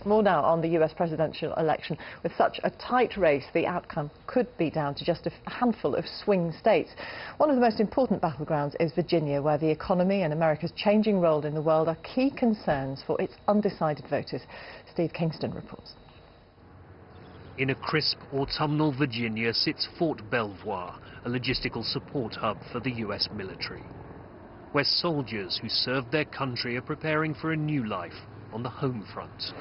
More now on the US presidential election. With such a tight race, the outcome could be down to just a handful of swing states. One of the most important battlegrounds is Virginia, where the economy and America's changing role in the world are key concerns for its undecided voters. Steve Kingston reports. In a crisp autumnal Virginia sits Fort Belvoir, a logistical support hub for the US military, where soldiers who served their country are preparing for a new life on the home front.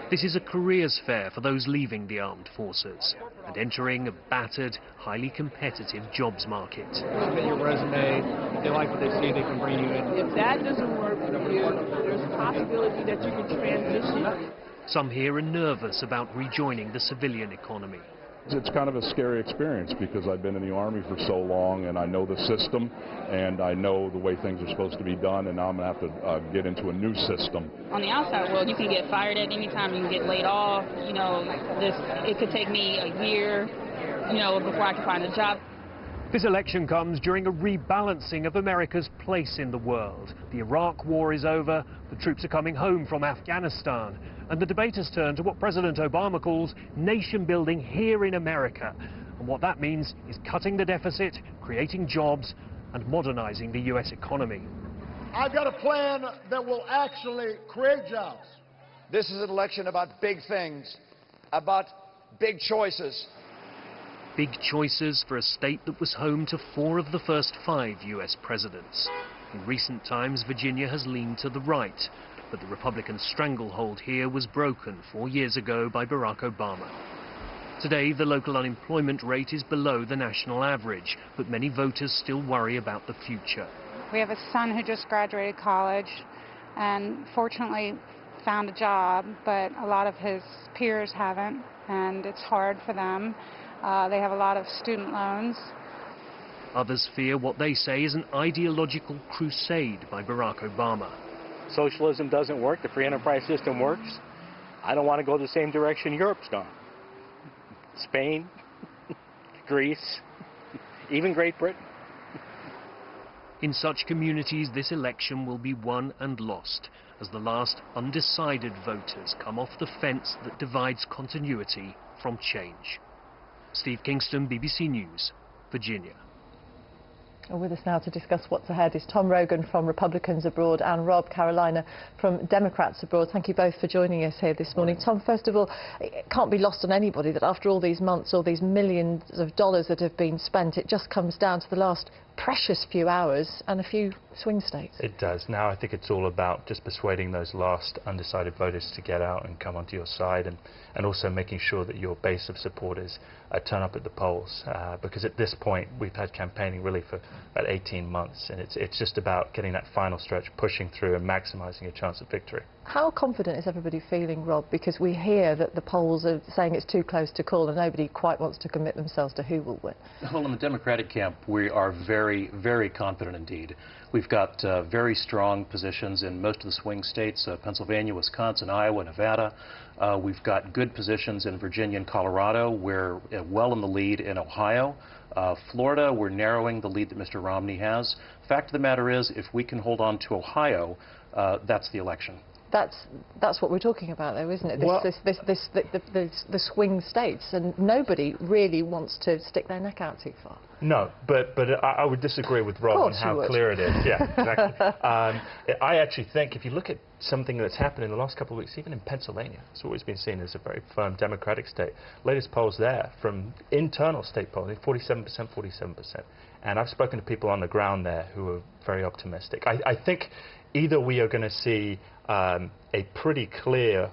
This is a careers fair for those leaving the armed forces and entering a battered, highly competitive jobs market. Look at your resume. If they like what they see, they can bring you in. If that doesn't work for you, there's a possibility that you can transition. Some here are nervous about rejoining the civilian economy. It's kind of a scary experience because I've been in the Army for so long and I know the system and I know the way things are supposed to be done, and now I'm going to have to get into a new system. On the outside world, you can get fired at any time, you can get laid off. You know, it could take me a year, you know, before I can find a job. This election comes during a rebalancing of America's place in the world. The Iraq war is over, the troops are coming home from Afghanistan, and the debate has turned to what President Obama calls nation building here in America. And what that means is cutting the deficit, creating jobs, and modernizing the US economy. I've got a plan that will actually create jobs. This is an election about big things, about big choices. Big choices for a state that was home to 4 of the first 5 US presidents. In recent times, Virginia has leaned to the right, but the Republican stranglehold here was broken 4 years ago by Barack Obama. Today, the local unemployment rate is below the national average, but many voters still worry about the future. We have a son who just graduated college and fortunately found a job, but a lot of his peers haven't, and it's hard for them. They have a lot of student loans. Others fear what they say is an ideological crusade by Barack Obama. Socialism doesn't work, the free enterprise system works. I don't want to go the same direction Europe's gone. Spain, Greece, even Great Britain. In such communities, this election will be won and lost as the last undecided voters come off the fence that divides continuity from change. Steve Kingston, BBC News, Virginia. With us now to discuss what's ahead is Tom Rogan from Republicans Abroad and Rob Carolina from Democrats Abroad. Thank you both for joining us here this morning. Tom, first of all, it can't be lost on anybody that after all these months, all these millions of dollars that have been spent, it just comes down to the last precious few hours and a few swing states. It does. Now I think it's all about just persuading those last undecided voters to get out and come onto your side, and also making sure that your base of supporters turn up at the polls, because at this point we've had campaigning really for about 18 months, and it's just about getting that final stretch, pushing through and maximising your chance of victory. How confident is everybody feeling, Rob? Because we hear that the polls are saying it's too close to call and nobody quite wants to commit themselves to who will win. Well, in the Democratic camp, we are very, very confident indeed. We've got very strong positions in most of the swing states, Pennsylvania, Wisconsin, Iowa, Nevada. We've got good positions in Virginia and Colorado. We're well in the lead in Ohio. Florida, we're narrowing the lead that Mr. Romney has. Fact of the matter is, if we can hold on to Ohio, that's the election. That's what we're talking about, though, isn't it? The swing states, and nobody really wants to stick their neck out too far. No, but I would disagree with Rob on how clear it is. Yeah, exactly. I actually think if you look at something that's happened in the last couple of weeks, even in Pennsylvania, it's always been seen as a very firm Democratic state. Latest polls there from internal state polling, 47%, 47%. And I've spoken to people on the ground there who are very optimistic. I think either we are going to see a pretty clear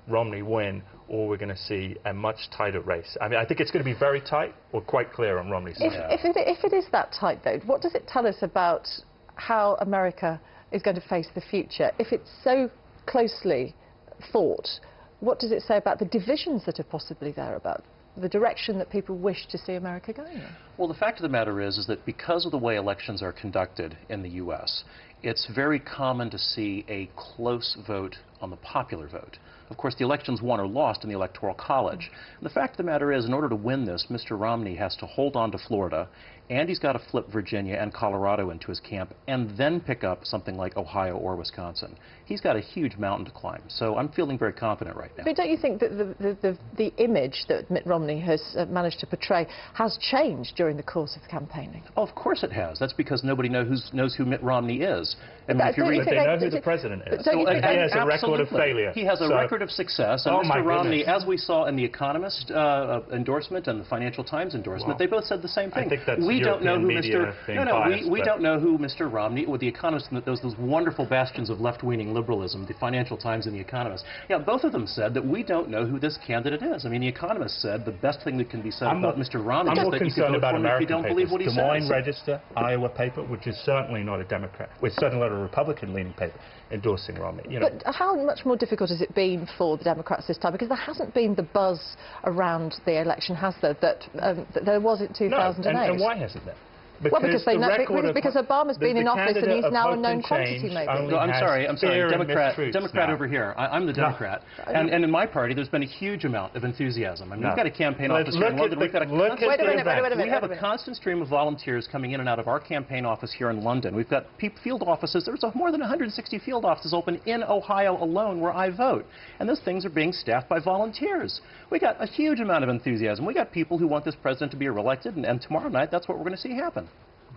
Romney win, or we're going to see a much tighter race. I mean, I think it's going to be very tight or quite clear on Romney's side. If it is that tight, though, what does it tell us about how America is going to face the future? If it's so closely fought, what does it say about the divisions that are possibly there, about the direction that people wish to see America going in? Well, the fact of the matter is that because of the way elections are conducted in the U.S., it's very common to see a close vote on the popular vote. Of course, the election's won or lost in the Electoral College. And the fact of the matter is, in order to win this, Mr. Romney has to hold on to Florida, and he's got to flip Virginia and Colorado into his camp, and then pick up something like Ohio or Wisconsin. He's got a huge mountain to climb, so I'm feeling very confident right now. But don't you think that the image that Mitt Romney has managed to portray has changed during the course of the campaigning? Oh, of course it has. That's because nobody knows who Mitt Romney is. And if you read, they know who the president is. He has a record of failure. He has a record of success. And Mr. Romney, as we saw in the Economist endorsement and the Financial Times endorsement, they both said the same thing. I think that's we don't know who Mr. we don't know who Mr. Romney or the Economist, those wonderful bastions of left-wing liberalism, the Financial Times and the Economist. Yeah, both of them said that we don't know who this candidate is. I mean, the Economist said the best thing that can be said about Mr. Romney is that you can vote for him if you don't believe what he says. Des Moines Register, Iowa paper, which is certainly not a Democrat, which is certainly not a Republican-leaning paper, endorsing Romney. You know. But how much more difficult has it been for the Democrats this time? Because there hasn't been the buzz around the election, has there, that there was in 2008? No, and why hasn't there? Because Obama's been in office and he's now a known quantity, maybe. No, I'm sorry, Democrat over here. I'm the Democrat. And in my party, there's been a huge amount of enthusiasm. I mean, we've got a campaign office here in London. We have a constant stream of volunteers coming in and out of our campaign office here in London. We've got field offices. There's more than 160 field offices open in Ohio alone where I vote. And those things are being staffed by volunteers. We got a huge amount of enthusiasm. We got people who want this president to be reelected, and tomorrow night, that's what we're going to see happen.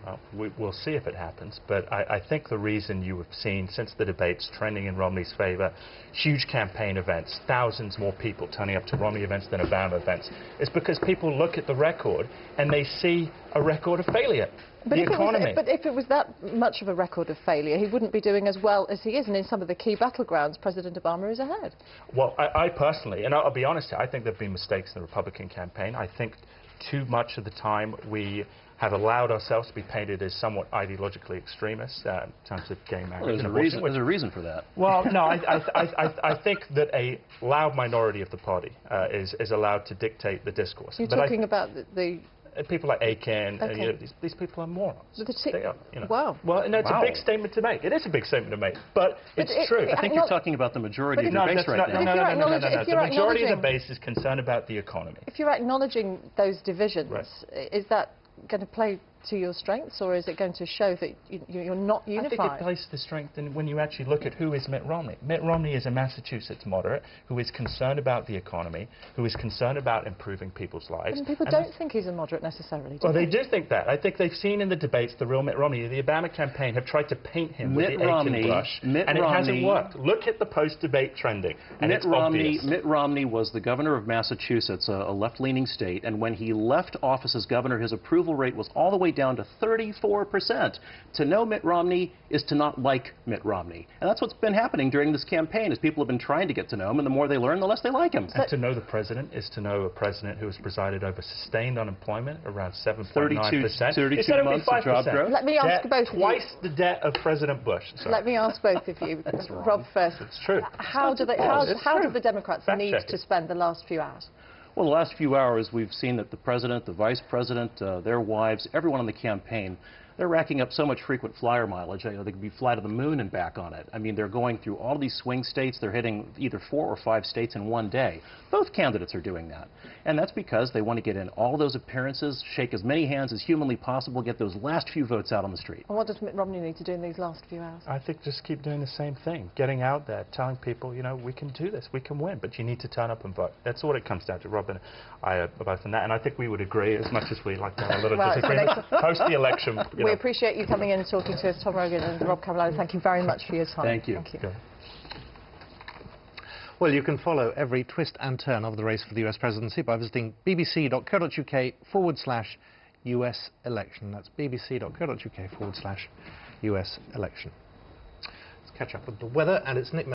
Well, we'll see if it happens, but I think the reason you have seen, since the debates, trending in Romney's favor, huge campaign events, thousands more people turning up to Romney events than Obama events, is because people look at the record and they see a record of failure. But if it was that much of a record of failure, he wouldn't be doing as well as he is, and in some of the key battlegrounds, President Obama is ahead. Well, I personally, and I'll be honest here, I think there have been mistakes in the Republican campaign. I think too much of the time we have allowed ourselves to be painted as somewhat ideologically extremist in terms of gay marriage. Well, there's a reason for that. Well, no, I think that a loud minority of the party is allowed to dictate the discourse. You're talking about the people like Aiken, okay. you know, these people are morons. They are, you know. Wow. Well, no, it's a big statement to make. It is a big statement to make, but it's true. I think you're talking about the majority of your base right now. No. The majority of the base is concerned about the economy. If you're acknowledging those divisions, is that going to play to your strengths, or is it going to show that you're not unified? I think it plays to strength when you actually look at who is Mitt Romney. Mitt Romney is a Massachusetts moderate who is concerned about the economy, who is concerned about improving people's lives. And people don't think he's a moderate necessarily, do Well, they do think that. I think they've seen in the debates the real Mitt Romney. The Obama campaign have tried to paint him with the Aiken brush, and it hasn't worked. Look at the post-debate trending, and it's obvious. Mitt Romney was the governor of Massachusetts, a left-leaning state, and when he left office as governor, his approval rate was all the way down to 34%. To know Mitt Romney is to not like Mitt Romney. And that's what's been happening during this campaign, is people have been trying to get to know him, and the more they learn, the less they like him. And to know the president is to know a president who has presided over sustained unemployment around 7.9%. 32 months of job growth. Let me ask both of you. Twice the debt of President Bush. Sorry. Let me ask both of you. Rob first. It's true. How do the Democrats need to spend the last few hours? Well, the last few hours, we've seen that the president, the vice president, their wives, everyone on the campaign, they're racking up so much frequent flyer mileage. They could be fly to the moon and back on it. I mean, they're going through all these swing states. They're hitting either 4 or 5 states in one day. Both candidates are doing that. And that's because they want to get in all those appearances, shake as many hands as humanly possible, get those last few votes out on the street. And what does Mitt Romney need to do in these last few hours? I think just keep doing the same thing. Getting out there, telling people, you know, we can do this, we can win, but you need to turn up and vote. That's what it comes down to. Rob and I are both on that, and I think we would agree, as much as we like to have a little disagreement, post the election. We appreciate you coming in and talking to us, Tom Rogan and Rob Carolina. Thank you very much for your time. Thank you. Thank you. Well, you can follow every twist and turn of the race for the US presidency by visiting bbc.co.uk/US election. That's bbc.co.uk/US election. Let's catch up with the weather, and it's Nick